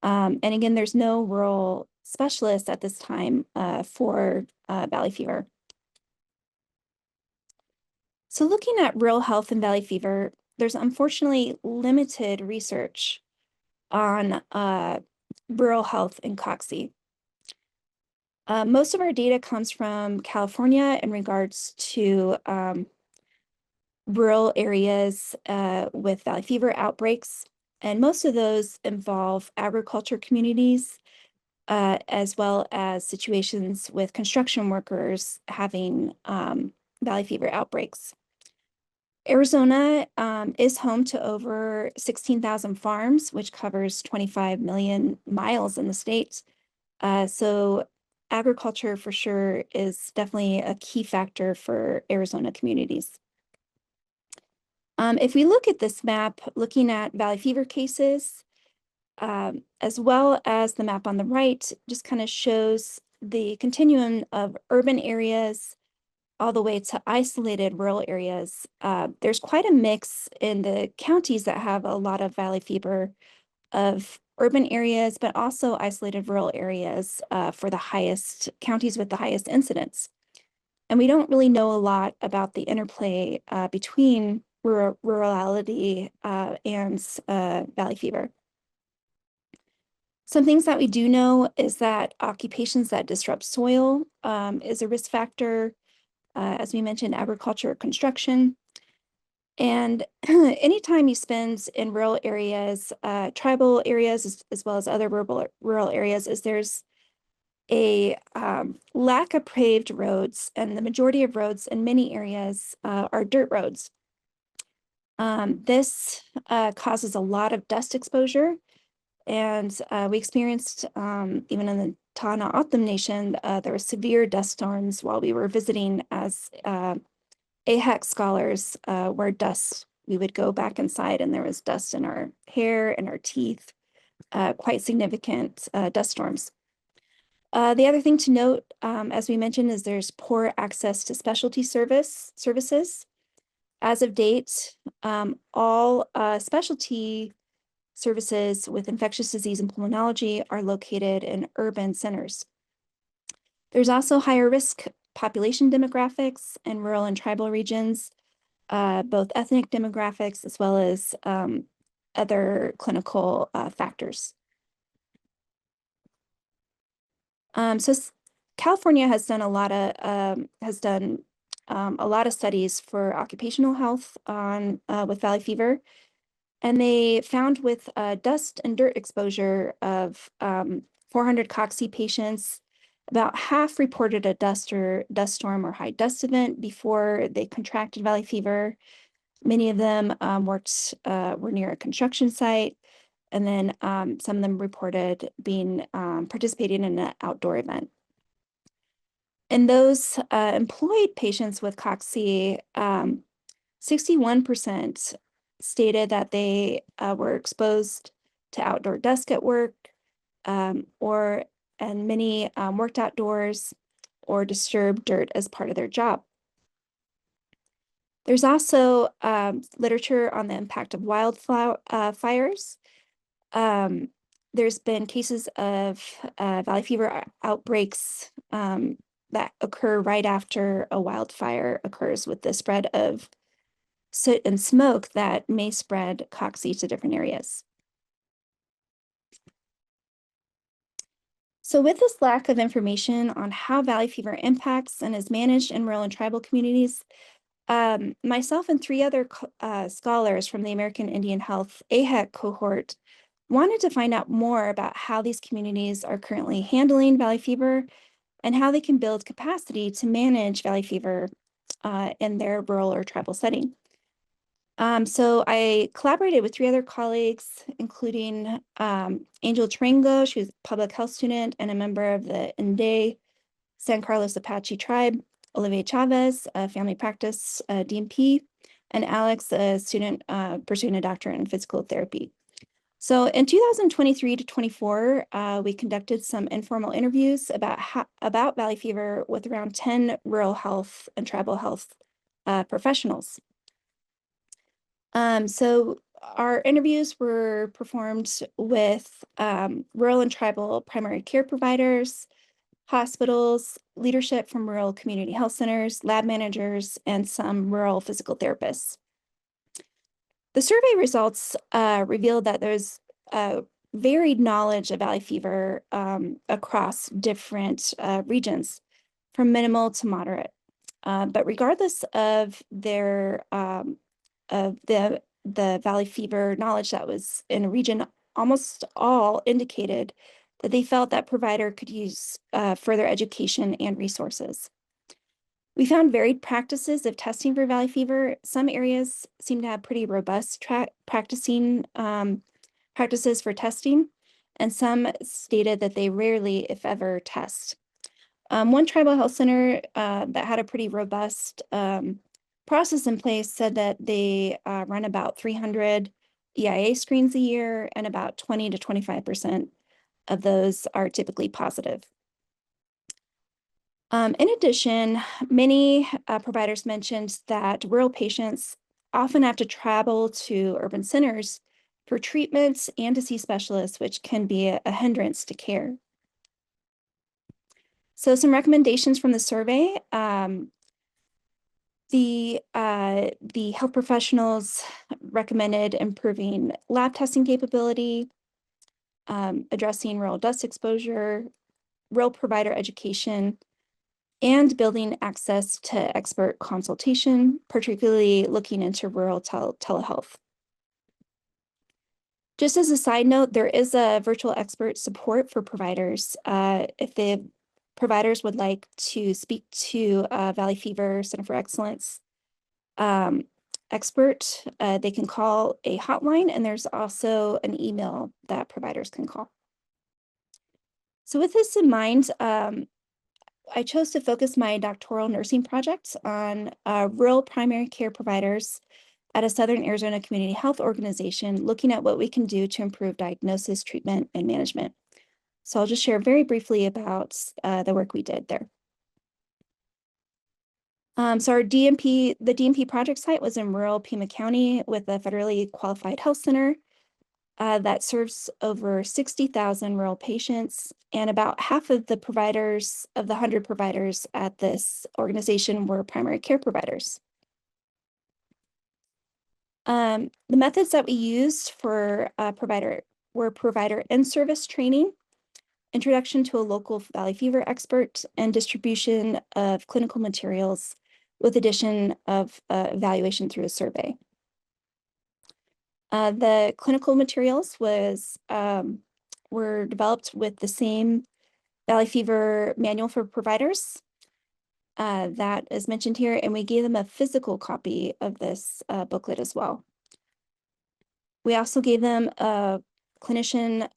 And again, there's no rural specialists at this time for valley fever. So looking at rural health and valley fever, there's unfortunately limited research on rural health in Cocci. Most of our data comes from California in regards to rural areas with valley fever outbreaks, and most of those involve agriculture communities, as well as situations with construction workers having valley fever outbreaks. Arizona is home to over 16,000 farms, which covers 25 million miles in the state. So agriculture for sure is definitely a key factor for Arizona communities. If we look at this map, looking at valley fever cases, as well as the map on the right, just kind of shows the continuum of urban areas all the way to isolated rural areas. There's quite a mix in the counties that have a lot of valley fever of urban areas, but also isolated rural areas for the highest counties with the highest incidence. And we don't really know a lot about the interplay between rurality and valley fever. Some things that we do know is that occupations that disrupt soil is a risk factor. As we mentioned, agriculture, construction. And anytime you spend in rural areas, tribal areas, as well as other rural areas, is there's a lack of paved roads, and the majority of roads in many areas are dirt roads. This causes a lot of dust exposure, and we experienced, even in the Tana O'odham Nation, there were severe dust storms while we were visiting as AHEC scholars, where we would go back inside and there was dust in our hair and our teeth, quite significant dust storms. The other thing to note, as we mentioned, is there's poor access to specialty services. As of date, all specialty services with infectious disease and pulmonology are located in urban centers. There's also higher risk population demographics in rural and tribal regions, both ethnic demographics as well as other clinical factors. So California has done a lot of studies for occupational health on with valley fever. And they found with dust and dirt exposure of 400 Cocci patients, about half reported a dust storm or high dust event before they contracted valley fever. Many of them were near a construction site, and then some of them reported being participating in an outdoor event. And those employed patients with Cocci, 61% stated that they were exposed to outdoor dust at work, and many worked outdoors or disturbed dirt as part of their job. There's also literature on the impact of wildfires. There's been cases of valley fever outbreaks that occur right after a wildfire occurs, with the spread of soot and smoke that may spread Cocci to different areas. So with this lack of information on how valley fever impacts and is managed in rural and tribal communities, myself and 3 other scholars from the American Indian Health AHEC cohort wanted to find out more about how these communities are currently handling valley fever and how they can build capacity to manage valley fever in their rural or tribal setting. So I collaborated with 3 other colleagues, including Angel Tarango, she was a public health student and a member of the Inde San Carlos Apache tribe, Olivia Chavez, a family practice DMP, and Alex, a student pursuing a doctorate in physical therapy. So in 2023 to 24, we conducted some informal interviews about valley fever with around 10 rural health and tribal health professionals. So our interviews were performed with rural and tribal primary care providers, hospitals, leadership from rural community health centers, lab managers, and some rural physical therapists. The survey results revealed that there's varied knowledge of valley fever across different regions, from minimal to moderate. But regardless of their of the valley fever knowledge that was in a region, almost all indicated that they felt that provider could use further education and resources. We found varied practices of testing for valley fever. Some areas seem to have pretty robust practices for testing, and some stated that they rarely, if ever, test. One tribal health center that had a pretty robust process in place said that they run about 300 EIA screens a year, and about 20 to 25% of those are typically positive. In addition, many providers mentioned that rural patients often have to travel to urban centers for treatments and to see specialists, which can be a hindrance to care. So some recommendations from the survey. The health professionals recommended improving lab testing capability, addressing rural dust exposure, rural provider education, and building access to expert consultation, particularly looking into rural telehealth. Just as a side note, there is a virtual expert support for providers. If the providers would like to speak to Valley Fever Center for Excellence expert, they can call a hotline, and there's also an email that providers can call. So with this in mind, I chose to focus my doctoral nursing project on rural primary care providers at a Southern Arizona community health organization, looking at what we can do to improve diagnosis, treatment, and management. So I'll just share very briefly about the work we did there. So our the DMP project site was in rural Pima County with a federally qualified health center that serves over 60,000 rural patients, and about half of the providers, of the 100 providers at this organization, were primary care providers. The methods that we used for provider in-service training, introduction to a local valley fever expert, and distribution of clinical materials with addition of evaluation through a survey. The clinical materials were developed with the same valley fever manual for providers that is mentioned here, and we gave them a physical copy of this booklet as well. We also gave them a clinician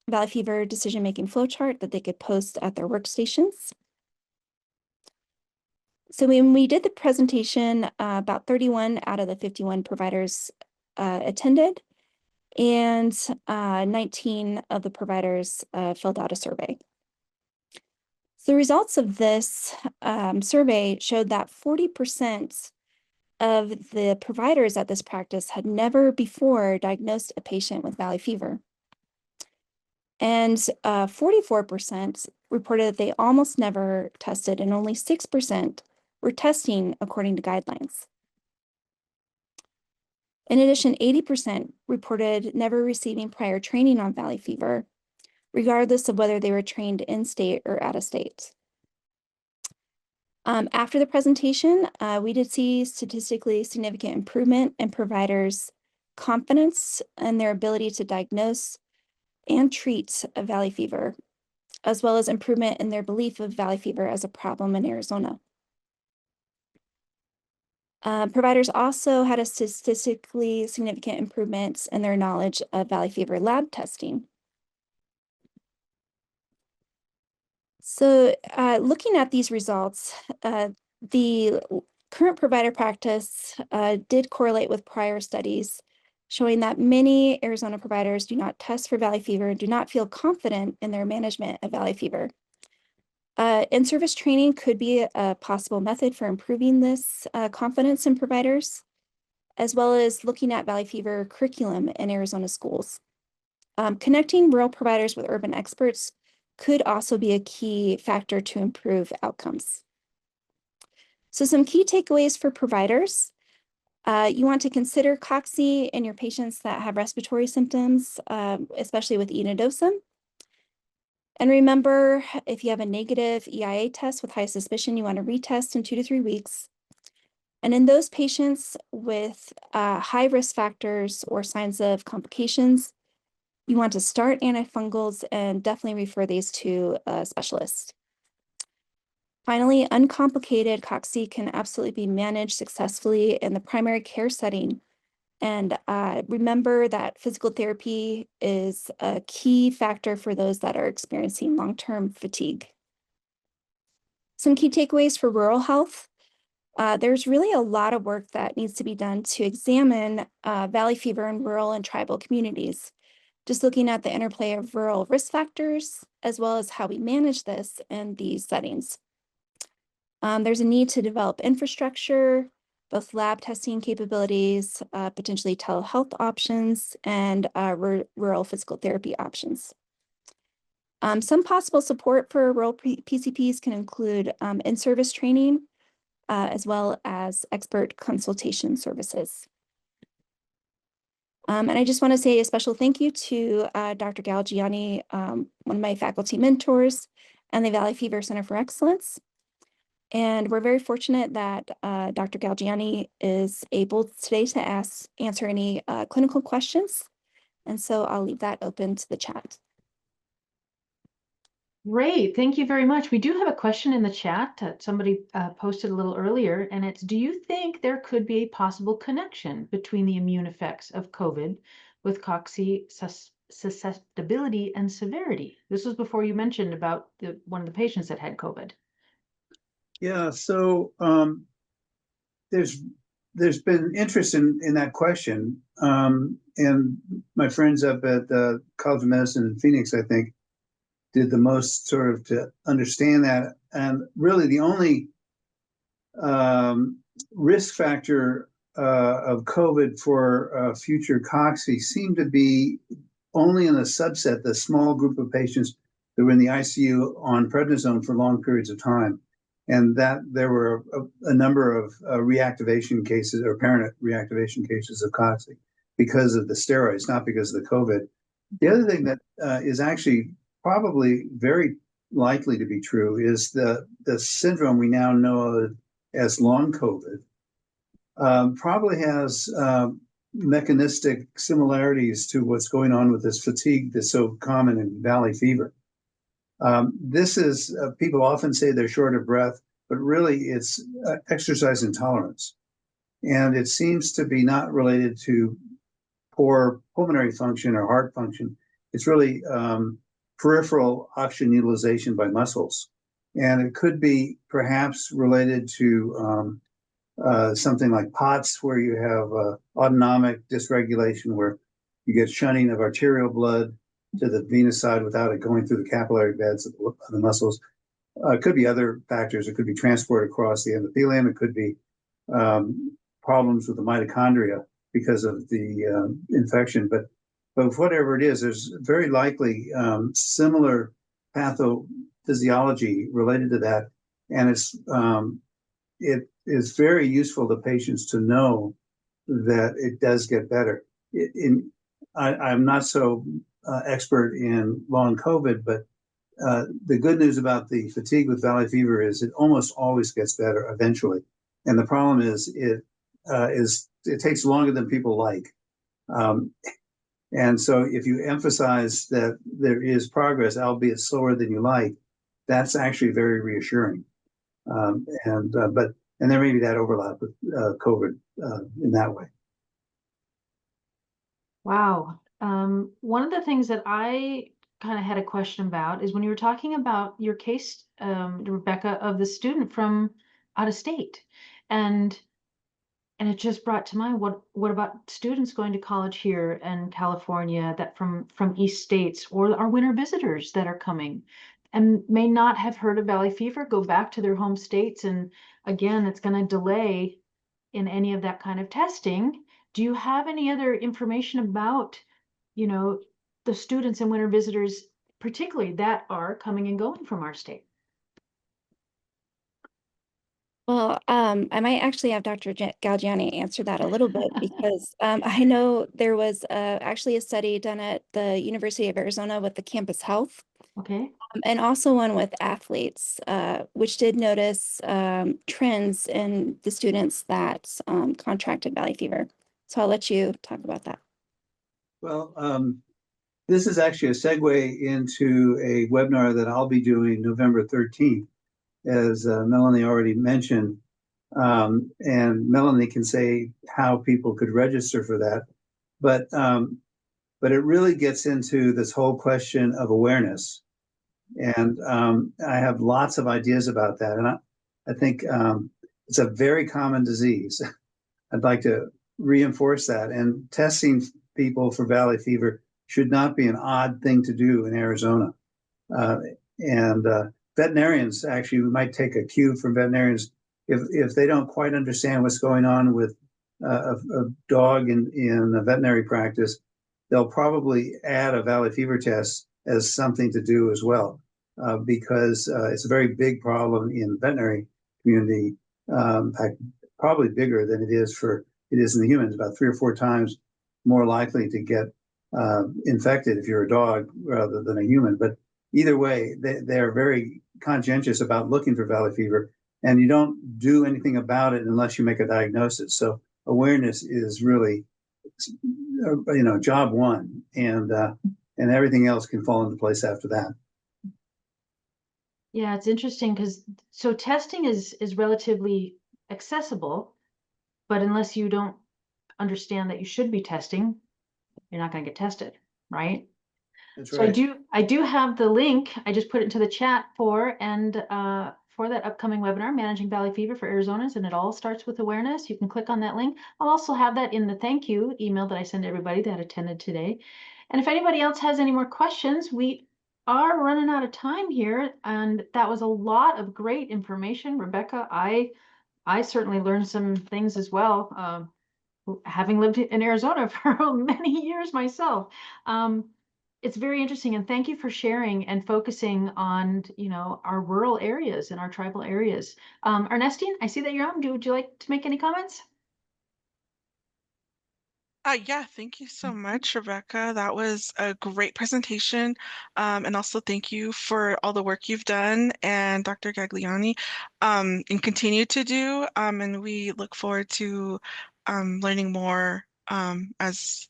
valley fever decision-making flowchart that they could post at their workstations. So when we did the presentation, about 31 out of the 51 providers attended, and 19 of the providers filled out a survey. The results of this survey showed that 40% of the providers at this practice had never before diagnosed a patient with valley fever. And 44% reported that they almost never tested, and only 6% were testing according to guidelines. In addition, 80% reported never receiving prior training on valley fever, regardless of whether they were trained in-state or out-of-state. After the presentation, we did see statistically significant improvement in providers' confidence and their ability to diagnose and treat a valley fever, as well as improvement in their belief of valley fever as a problem in Arizona. Providers also had a statistically significant improvement in their knowledge of valley fever lab testing. So looking at these results, the current provider practice did correlate with prior studies showing that many Arizona providers do not test for valley fever and do not feel confident in their management of valley fever. In-service training could be a possible method for improving this confidence in providers, as well as looking at valley fever curriculum in Arizona schools. Connecting rural providers with urban experts could also be a key factor to improve outcomes. So some key takeaways for providers. You want to consider cocci in your patients that have respiratory symptoms, especially with E. nodosum. And remember, if you have a negative EIA test with high suspicion, you want to retest in 2 to 3 weeks. And in those patients with high risk factors or signs of complications, you want to start antifungals and definitely refer these to a specialist. Finally, uncomplicated cocci can absolutely be managed successfully in the primary care setting. And remember that physical therapy is a key factor for those that are experiencing long-term fatigue. Some key takeaways for rural health. There's really a lot of work that needs to be done to examine valley fever in rural and tribal communities. Just looking at the interplay of rural risk factors, as well as how we manage this in these settings. There's a need to develop infrastructure, both lab testing capabilities, potentially telehealth options, and rural physical therapy options. Some possible support for rural PCPs can include in-service training, as well as expert consultation services. And I just want to say a special thank you to Dr. Galgiani, one of my faculty mentors, and the Valley Fever Center for Excellence. And we're very fortunate that Dr. Galgiani is able today to answer any clinical questions. And so I'll leave that open to the chat. Great, thank you very much. We do have a question in the chat that somebody posted a little earlier, and it's, do you think there could be a possible connection between the immune effects of COVID with cocci susceptibility and severity? This was before you mentioned about one of the patients that had COVID. Yeah, so there's been interest in that question, and my friends up at the College of Medicine in Phoenix, I think, did the most sort of to understand that. And really the only risk factor of COVID for future cocci seemed to be only in a subset, the small group of patients that were in the ICU on prednisone for long periods of time. And that there were a number of reactivation cases or apparent reactivation cases of cocci because of the steroids, not because of the COVID. The other thing that is actually probably very likely to be true is the syndrome we now know of as long COVID probably has mechanistic similarities to what's going on with this fatigue that's so common in valley fever. This is, people often say they're short of breath, but really it's exercise intolerance. And it seems to be not related to poor pulmonary function or heart function. It's really peripheral oxygen utilization by muscles. And it could be perhaps related to something like POTS, where you have autonomic dysregulation, where you get shunting of arterial blood to the venous side without it going through the capillary beds of the muscles. It could be other factors. It could be transport across the endothelium. It could be problems with the mitochondria because of the infection. But whatever it is, there's very likely similar pathophysiology related to that. And it is very useful to patients to know that it does get better. I'm not so expert in long COVID, but the good news about the fatigue with valley fever is it almost always gets better eventually. And the problem is it takes longer than people like. And so if you emphasize that there is progress, albeit slower than you like, that's actually very reassuring. And there may be that overlap with COVID in that way. Wow. One of the things that I kind of had a question about is when you were talking about your case, Rebecca, of the student from out of state. And it just brought to mind, what about students going to college here in California that from East states, or our winter visitors that are coming and may not have heard of valley fever, go back to their home states, and again, it's going to delay in any of that kind of testing. Do you have any other information about, the students and winter visitors, particularly that are coming and going from our state? Well, I might actually have Dr. Galgiani answer that a little bit because I know there was actually a study done at the University of Arizona with the campus health, Okay. and also one with athletes, which did notice trends in the students that contracted valley fever. So I'll let you talk about that. Well, this is actually a segue into a webinar that I'll be doing November 13th, as Melanie already mentioned. And Melanie can say how people could register for that. But it really gets into this whole question of awareness. And I have lots of ideas about that. And I think it's a very common disease. I'd like to reinforce that. And testing people for valley fever should not be an odd thing to do in Arizona. And veterinarians, actually, we might take a cue from veterinarians. If they don't quite understand what's going on with a dog in a veterinary practice, they'll probably add a valley fever test as something to do as well, because it's a very big problem in the veterinary community. In fact, probably bigger than it is in the humans, about 3 or 4 times more likely to get infected if you're a dog rather than a human. But either way, they are very conscientious about looking for valley fever, and you don't do anything about it unless you make a diagnosis. So awareness is really, job one, and everything else can fall into place after that. Yeah, it's interesting because testing is relatively accessible, but unless you don't understand that you should be testing, you're not going to get tested, right? That's So right. I do have the link. I just put it into the chat for that upcoming webinar, Managing Valley Fever for Arizonas, and it all starts with awareness. You can click on that link. I'll also have that in the thank you email that I send to everybody that attended today. And if anybody else has any more questions, we are running out of time here, and that was a lot of great information. Rebecca, I certainly learned some things as well, having lived in Arizona for many years myself. It's very interesting, and thank you for sharing and focusing on, our rural areas and our tribal areas. Ernestine, I see that you're on. Would you like to make any comments? Yeah, thank you so much, Rebecca. That was a great presentation. And also thank you for all the work you've done, and Dr. Gagliani, and continue to do. And we look forward to learning more as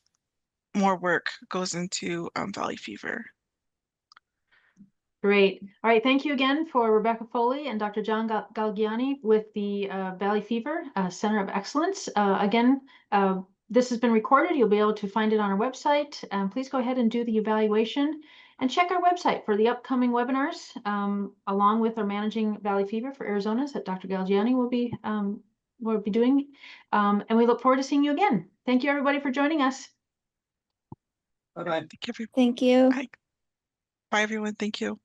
more work goes into valley fever. Great. All right. Thank you again for Rebecca Foley and Dr. John Galgiani with the Valley Fever Center of Excellence. Again, this has been recorded. You'll be able to find it on our website. Please go ahead and do the evaluation and check our website for the upcoming webinars, along with our Managing Valley Fever for Arizona's that Dr. Galgiani will be doing. And we look forward to seeing you again. Thank you, everybody, for joining us. Bye-bye. Thank you. Thank you. Bye, everyone. Thank you.